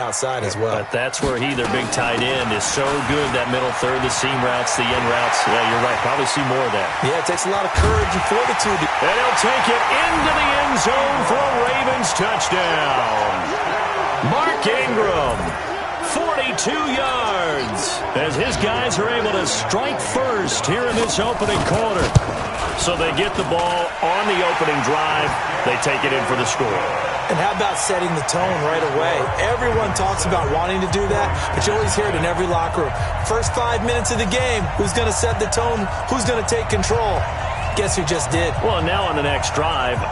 outside as well. But that's where their big tight end, is so good, that middle third, the seam routes, the in routes. Yeah, you're right. Probably see more of that. Yeah, it takes a lot of courage and fortitude. And he'll take it into the end zone for a Ravens touchdown. Mark Ingram, 42 yards, as his guys are able to strike first here in this opening quarter. So they get the ball on the opening drive. They take it in for the score. And how about setting the tone right away? Everyone talks about wanting to do that, but you always hear it in every locker room. First 5 minutes of the game, who's going to set the tone? Who's going to take control? Guess who just did? Well, now on the next drive,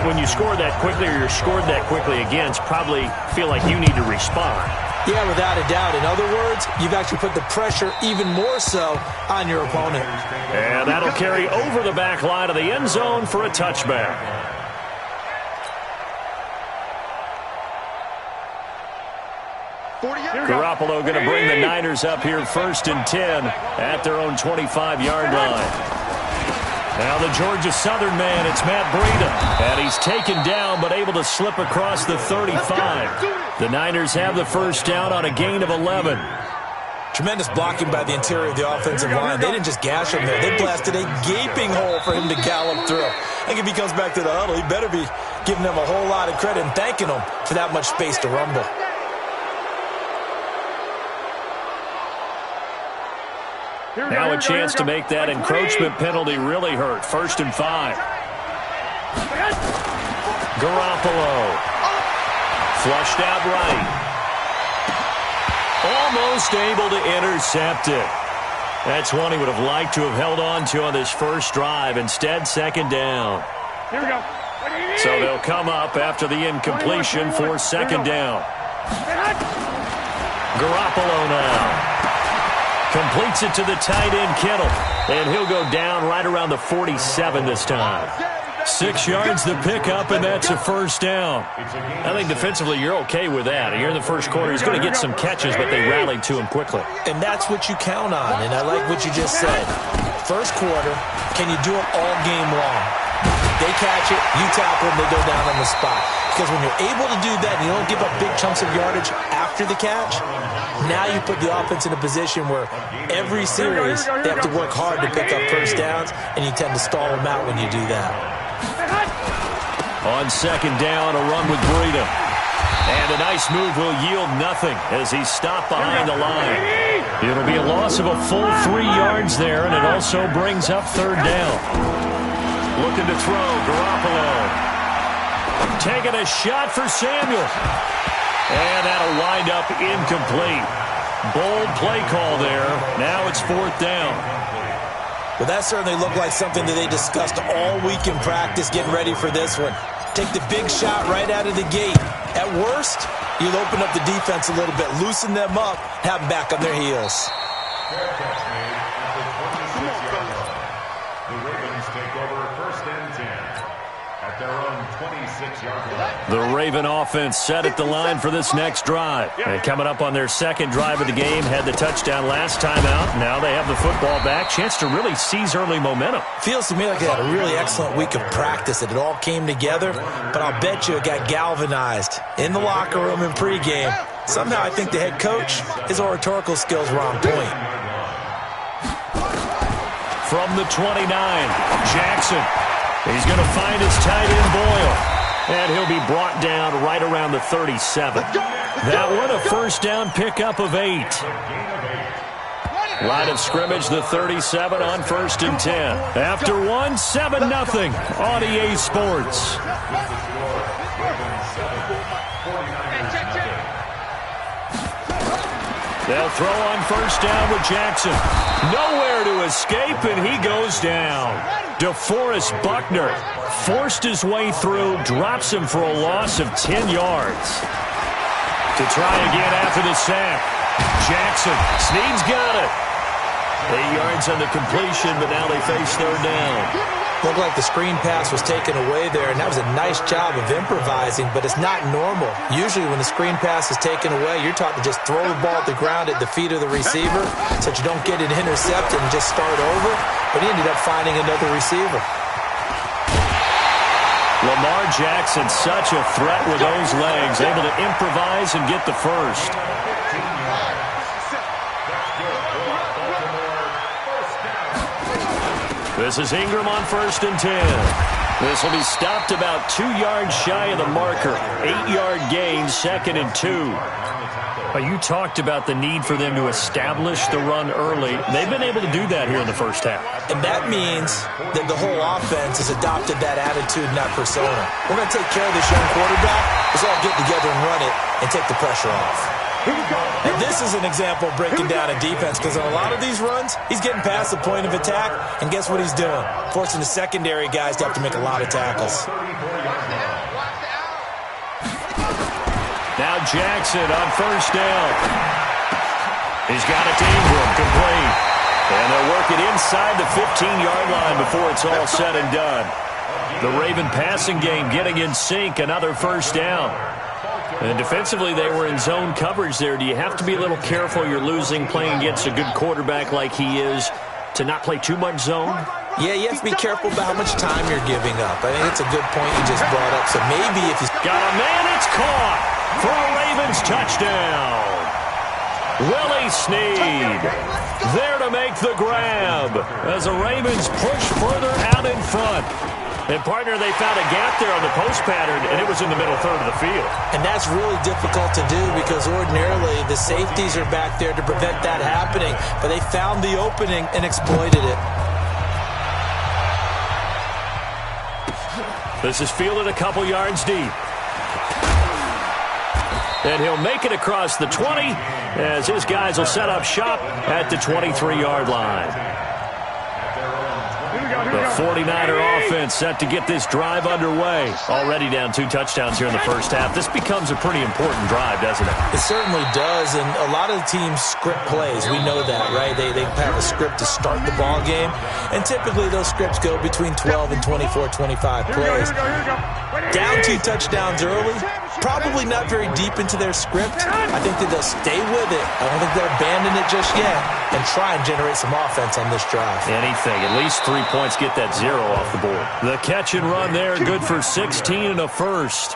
when you score that quickly or you're scored that quickly against, probably feel like you need to respond. Yeah, without a doubt. In other words, you've actually put the pressure even more so on your opponent. And that'll carry over the back line of the end zone for a touchback. Garoppolo going to bring the Niners up here 1st and 10 at their own 25-yard line. Now the Georgia Southern man, it's Matt Breida. And he's taken down but able to slip across the 35. The Niners have the first down on a gain of 11. Tremendous blocking by the interior of the offensive line. They didn't just gash him there. They blasted a gaping hole for him to gallop through. I think if he comes back to the huddle, he better be giving them a whole lot of credit and thanking them for that much space to rumble. Now a chance to make that encroachment penalty really hurt. 1st and 5. Garoppolo. Flushed out right. Almost able to intercept it. That's one he would have liked to have held on to on this first drive. Instead, 2nd down. Here we go. So they'll come up after the incompletion for 2nd down. Garoppolo now. Completes it to the tight end, Kittle. And he'll go down right around the 47 this time. 6 yards the pickup, and that's a first down. I think defensively you're okay with that. Here in the first quarter, he's going to get some catches, but they rallied to him quickly. And that's what you count on, and I like what you just said. First quarter, can you do it all game long? They catch it, you tackle them, they go down on the spot. Because when you're able to do that and you don't give up big chunks of yardage after the catch, now you put the offense in a position where every series they have to work hard to pick up first downs, and you tend to stall them out when you do that. On 2nd down, a run with Breida. And a nice move will yield nothing as he's stopped behind the line. It'll be a loss of a full 3 yards there, and it also brings up 3rd down. Looking to throw, Garoppolo. Taking a shot for Samuel. And that'll wind up incomplete. Bold play call there. Now it's 4th down. Well, that certainly looked like something that they discussed all week in practice getting ready for this one. Take the big shot right out of the gate. At worst, you'll open up the defense a little bit, loosen them up, have them back on their heels. The Ravens take over 1st and 10 at their own 26-yard line. The Raven offense set at the line for this next drive. And coming up on their 2nd drive of the game, had the touchdown last time out. Now they have the football back. Chance to really seize early momentum. Feels to me like they had a really excellent week of practice, that it all came together. But I'll bet you it got galvanized in the locker room in pregame. Somehow I think the head coach, his oratorical skills were on point. From the 29, Jackson. He's going to find his tight end, Boyle. And he'll be brought down right around the 37. That one a first down pickup of 8. Line of scrimmage, the 37 on 1st and 10. After one, 7-0 on EA Sports. They'll throw on first down with Jackson. Nowhere to escape, and he goes down. DeForest Buckner forced his way through, drops him for a loss of 10 yards. To try again after the sack. Jackson, Snead's got it. 8 yards on the completion, but now they face 3rd down. Looked like the screen pass was taken away there, and that was a nice job of improvising, but it's not normal. Usually when the screen pass is taken away, you're taught to just throw the ball at the ground at the feet of the receiver so that you don't get it intercepted and just start over, but he ended up finding another receiver. Lamar Jackson, such a threat with those legs, able to improvise and get the first. This is Ingram on 1st and 10. This will be stopped about 2 yards shy of the marker. 8-yard gain, 2nd and 2. But you talked about the need for them to establish the run early. They've been able to do that here in the first half. And that means that the whole offense has adopted that attitude and that persona. We're going to take care of this young quarterback. Let's all get together and run it and take the pressure off. And this is an example of breaking down a defense, because on a lot of these runs, he's getting past the point of attack, and guess what he's doing? Forcing the secondary guys to have to make a lot of tackles. Now Jackson on 1st down. He's got it to Ingram, complete. And they'll work it inside the 15-yard line before it's all said and done. The Raven passing game getting in sync, another 1st down. And defensively, they were in zone coverage there. Do you have to be a little careful you're losing playing against a good quarterback like he is to not play too much zone? Yeah, you have to be careful about how much time you're giving up. I think it's a good point you just brought up. So maybe if he's got a man, it's caught for a Ravens touchdown. Willie Snead there to make the grab as the Ravens push further out in front. And, partner, they found a gap there on the post pattern, and it was in the middle third of the field. And that's really difficult to do because ordinarily the safeties are back there to prevent that happening. But they found the opening and exploited it. This is fielded a couple yards deep. And he'll make it across the 20 as his guys will set up shop at the 23-yard line. The 49er offense set to get this drive underway. Already down 2 touchdowns here in the first half. This becomes a pretty important drive, doesn't it? It certainly does, and a lot of the teams script plays. We know that, right? They have a script to start the ball game, and typically those scripts go between 12 and 24, 25 plays. Down 2 touchdowns early, probably not very deep into their script. I think that they'll stay with it. I don't think they'll abandon it just yet and try and generate some offense on this drive. Anything, at least 3 points, get that 0 off the board. The catch and run there, good for 16 and a first.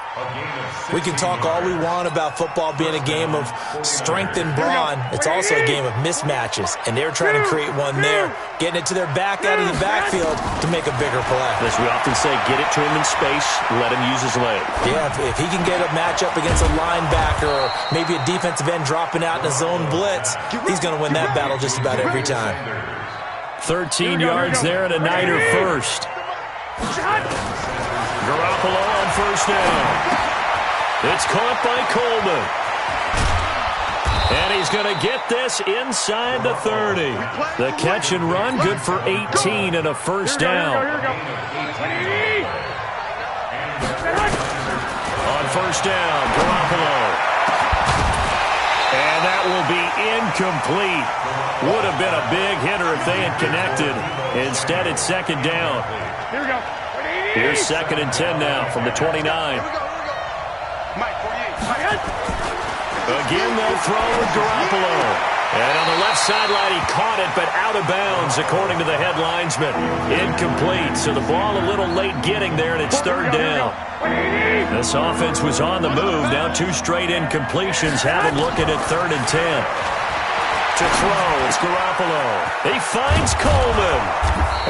We can talk all we want about football being a game of strength and brawn. It's also a game of mismatches, and they're trying to create one there, getting it to their back out of the backfield to make a bigger play. As we often say, get it to him in space, let him use his leg. Yeah, if he can get a matchup against a linebacker or maybe a defensive end dropping out in a zone blitz, he's going to win that battle just about every time. 13 yards there and a Niner first. Garoppolo on 1st down. It's caught by Coleman. And he's going to get this inside the 30. The catch and run, good for 18 and a 1st down. On 1st down, Garoppolo. And that will be incomplete. Would have been a big hitter if they had connected. Instead, it's 2nd down. Here's 2nd and 10 now from the 29. Again, they'll throw with Garoppolo. And on the left sideline, he caught it, but out of bounds, according to the head linesman. Incomplete, so the ball a little late getting there, and it's 3rd down. This offense was on the move. Now 2 straight incompletions have him looking at 3rd and 10. To throw, it's Garoppolo. He finds Coleman.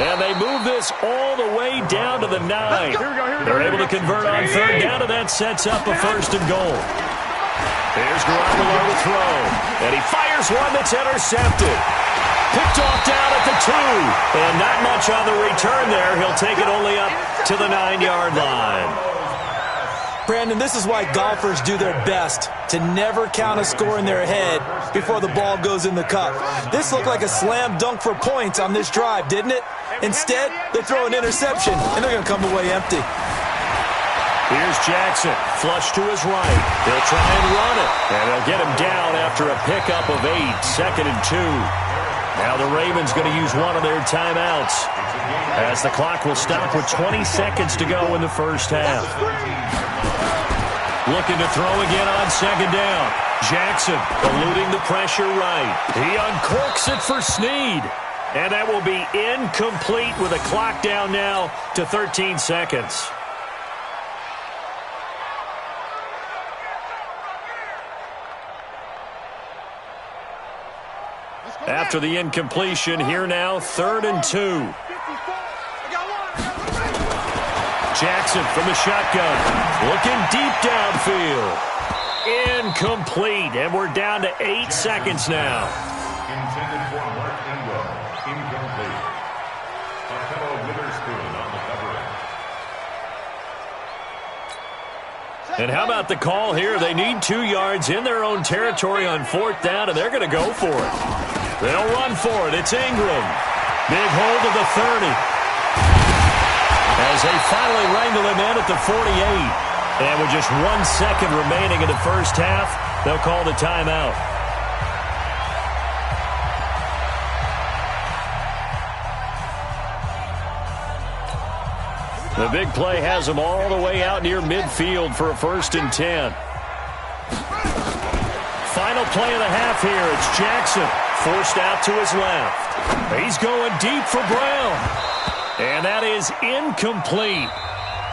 And they move this all the way down to the 9. They're able to convert on 3rd down, and that sets up a 1st and goal. Here's Garoppolo to throw. And he fires one that's intercepted. Picked off down at the 2. And not much on the return there. He'll take it only up to the 9-yard line. Brandon, this is why golfers do their best to never count a score in their head before the ball goes in the cup. This looked like a slam dunk for points on this drive, didn't it? Instead, they throw an interception, and they're going to come away empty. Here's Jackson, flush to his right. He'll try and run it, and they'll get him down after a pickup of 8, 2nd and 2. Now the Ravens going to use one of their timeouts as the clock will stop with 20 seconds to go in the first half. Looking to throw again on 2nd down. Jackson eluding the pressure right. He uncorks it for Snead. And that will be incomplete with a clock down now to 13 seconds. After the incompletion, here now, 3rd and 2. Jackson from the shotgun, looking deep downfield. Incomplete, and we're down to 8 seconds now. Intended for Mark Ingram. Incomplete. Buffalo Witherspoon on the coverage. And how about the call here? They need 2 yards in their own territory on 4th down, and they're going to go for it. They'll run for it. It's Ingram. Big hold of the 30. As they finally wrangle him in at the 48. And with just 1 second remaining in the first half, they'll call the timeout. The big play has them all the way out near midfield for a 1st and 10. Final play of the half here. It's Jackson, forced out to his left. He's going deep for Brown. And that is incomplete.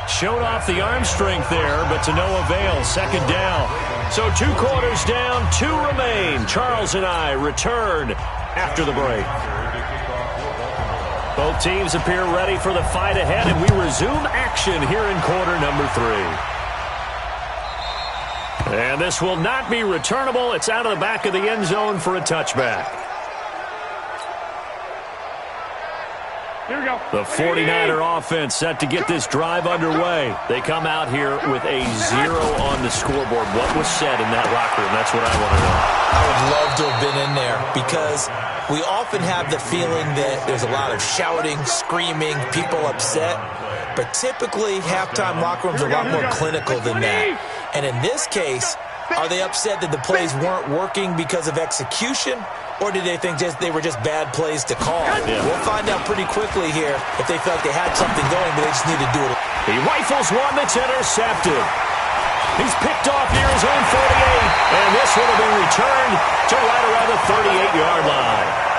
Showed off the arm strength there, but to no avail. 2nd down. So 2 quarters down, 2 remain. Charles and I return after the break. Both teams appear ready for the fight ahead, and we resume action here in quarter number 3. And this will not be returnable. It's out of the back of the end zone for a touchback. Here we go. The 49er offense set to get this drive underway. They come out here with a 0 on the scoreboard. What was said in that locker room? That's what I want to know. I would love to have been in there because we often have the feeling that there's a lot of shouting, screaming, people upset. But typically, halftime locker rooms are a lot more clinical than that. And in this case, are they upset that the plays weren't working because of execution? Or did they think they were just bad plays to call? Yeah. We'll find out pretty quickly here if they felt like they had something going, but they just need to do it. He rifles one that's intercepted. He's picked off near his own 48, and this one will be returned to right around the 38-yard line.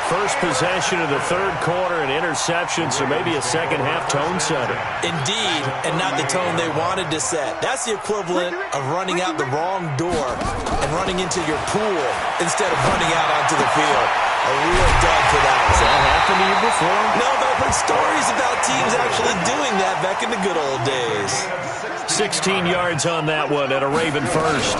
First possession of the 3rd quarter, an interception, so maybe a second-half tone setter. Indeed, and not the tone they wanted to set. That's the equivalent of running out the wrong door and running into your pool instead of running out onto the field. A real dud for that. Has that happened to you before? No, but I've heard stories about teams actually doing that back in the good old days. 16 yards on that one at a Raven first.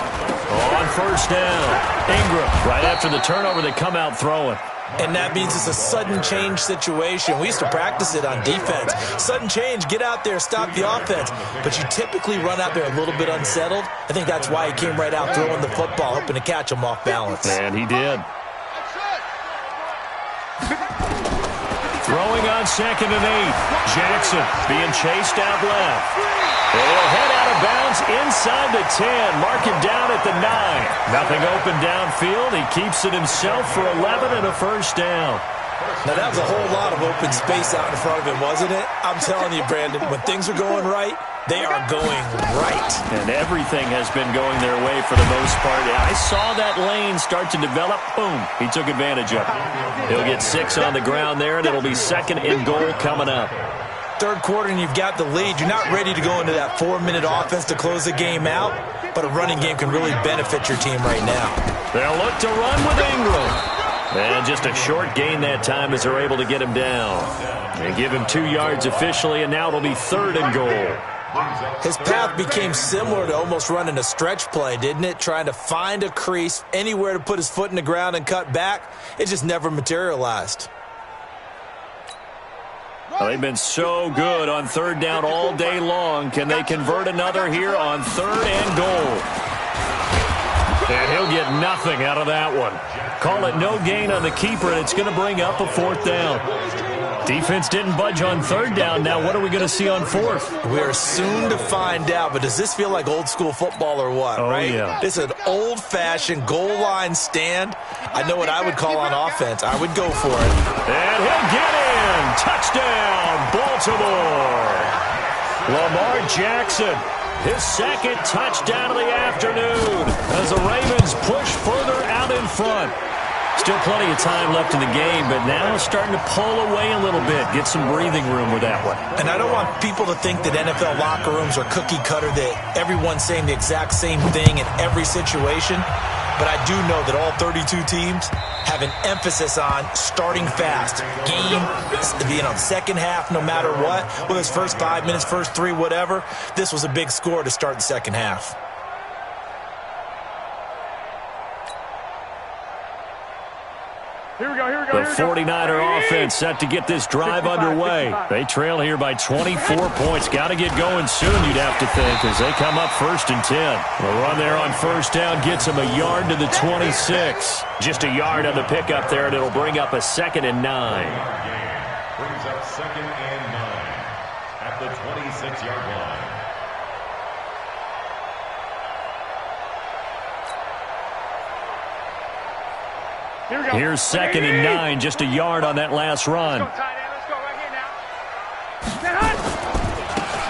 On 1st down, Ingram, right after the turnover, they come out throwing. And that means it's a sudden change situation. We used to practice it on defense. Sudden change, get out there, stop the offense. But you typically run out there a little bit unsettled. I think that's why he came right out throwing the football, hoping to catch him off balance. And he did. Throwing on 2nd and 8. Jackson being chased out left. They'll head out of bounds inside the 10. Mark him down at the 9. Nothing open downfield. He keeps it himself for 11 and a 1st down. Now, that was a whole lot of open space out in front of him, wasn't it? I'm telling you, Brandon, when things are going right, they are going right. And everything has been going their way for the most part. I saw that lane start to develop. Boom. He took advantage of it. He'll get 6 on the ground there, and it'll be 2nd and goal coming up. 3rd quarter, and you've got the lead. You're not ready to go into that 4-minute offense to close the game out, but a running game can really benefit your team right now. They'll look to run with Ingram. And just a short gain that time as they're able to get him down. They give him 2 yards officially, and now it'll be 3rd and goal. His path became similar to almost running a stretch play, didn't it? Trying to find a crease, anywhere to put his foot in the ground and cut back. It just never materialized. Well, they've been so good on 3rd down all day long. Can they convert another here on 3rd and goal? And he'll get nothing out of that one. Call it no gain on the keeper, and it's going to bring up a 4th down. Defense didn't budge on 3rd down. Now what are we going to see on 4th? We're soon to find out, but does this feel like old school football or what, right? Yeah. This is an old-fashioned goal line stand. I know what I would call on offense. I would go for it. And he'll get in. Touchdown, Baltimore. Lamar Jackson, his 2nd touchdown of the afternoon as the Ravens push further out in front. Still plenty of time left in the game, but now it's starting to pull away a little bit, get some breathing room with that one. And I don't want people to think that NFL locker rooms are cookie cutter, that everyone's saying the exact same thing in every situation. but I do know that all 32 teams have an emphasis on starting fast. Game, second half, no matter what, whether it's first 5 minutes, first 3, whatever, this was a big score to start the second half. Here we go. The 49er offense set to get this drive underway. They trail here by 24 points. Got to get going soon, you'd have to think, as they come up 1st and 10. The run there on first down gets them a yard to the 26. Just a yard on the pickup there, and it'll bring up a 2nd and 9. Brings up 2nd and 9 at the 26-yard line. Here's 2nd and 9, just a yard on that last run. Let's go right here now.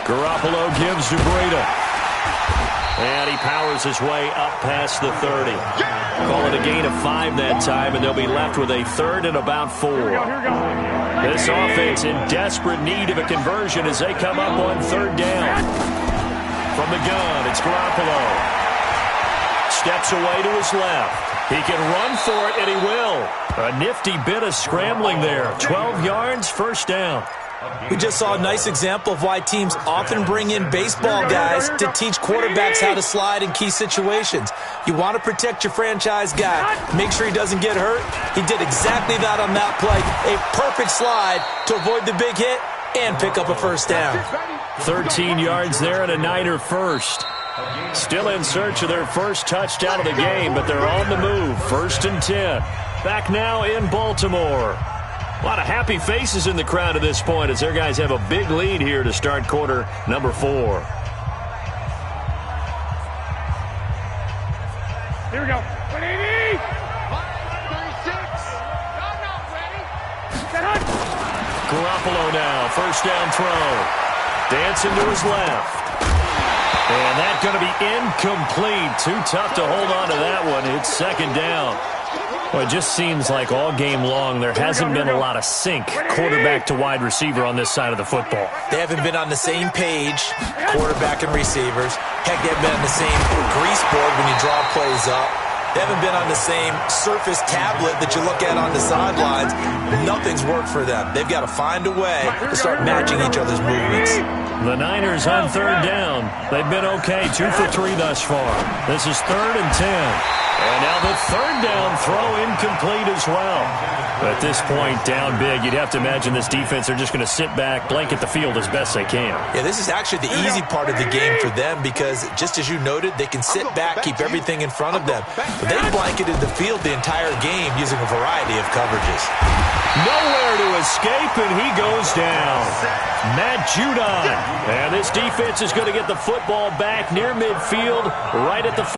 Garoppolo gives to Breida. And he powers his way up past the 30. Call it a gain of 5 that time, and they'll be left with a 3rd and about 4. This offense in desperate need of a conversion as they come up on 3rd down. From the gun, it's Garoppolo. Steps away to his left. He can run for it, and he will. A nifty bit of scrambling there. 12 yards, 1st down. We just saw a nice example of why teams often bring in baseball guys to teach quarterbacks how to slide in key situations. You want to protect your franchise guy. Make sure he doesn't get hurt. He did exactly that on that play. A perfect slide to avoid the big hit and pick up a 1st down. 13 yards there and a Niner 1st. Still in search of their first touchdown of the game, but they're on the move. 1st and 10. Back now in Baltimore. A lot of happy faces in the crowd at this point as their guys have a big lead here to start quarter number 4. Here we go. 180. 36. Garoppolo now. 1st down throw. Dancing to his left. And that's going to be incomplete. Too tough to hold on to that one. It's 2nd down. Well, it just seems like all game long there hasn't been a lot of sync quarterback to wide receiver on this side of the football. They haven't been on the same page, quarterback and receivers. Heck, they haven't been on the same grease board when you draw plays up. They haven't been on the same surface tablet that you look at on the sidelines. Nothing's worked for them. They've got to find a way to start matching each other's movements. The Niners on 3rd down. They've been okay, 2 for 3 thus far. This is 3rd and 10. And now the 3rd down throw incomplete as well. At this point, down big, you'd have to imagine this defense, they're just going to sit back, blanket the field as best they can. Yeah, this is actually the easy part of the game for them because, just as you noted, they can sit back, keep everything in front of them. But they blanketed the field the entire game using a variety of coverages. Nowhere to escape, and he goes down. Matt Judon. And this defense is going to get the football back near midfield, right at the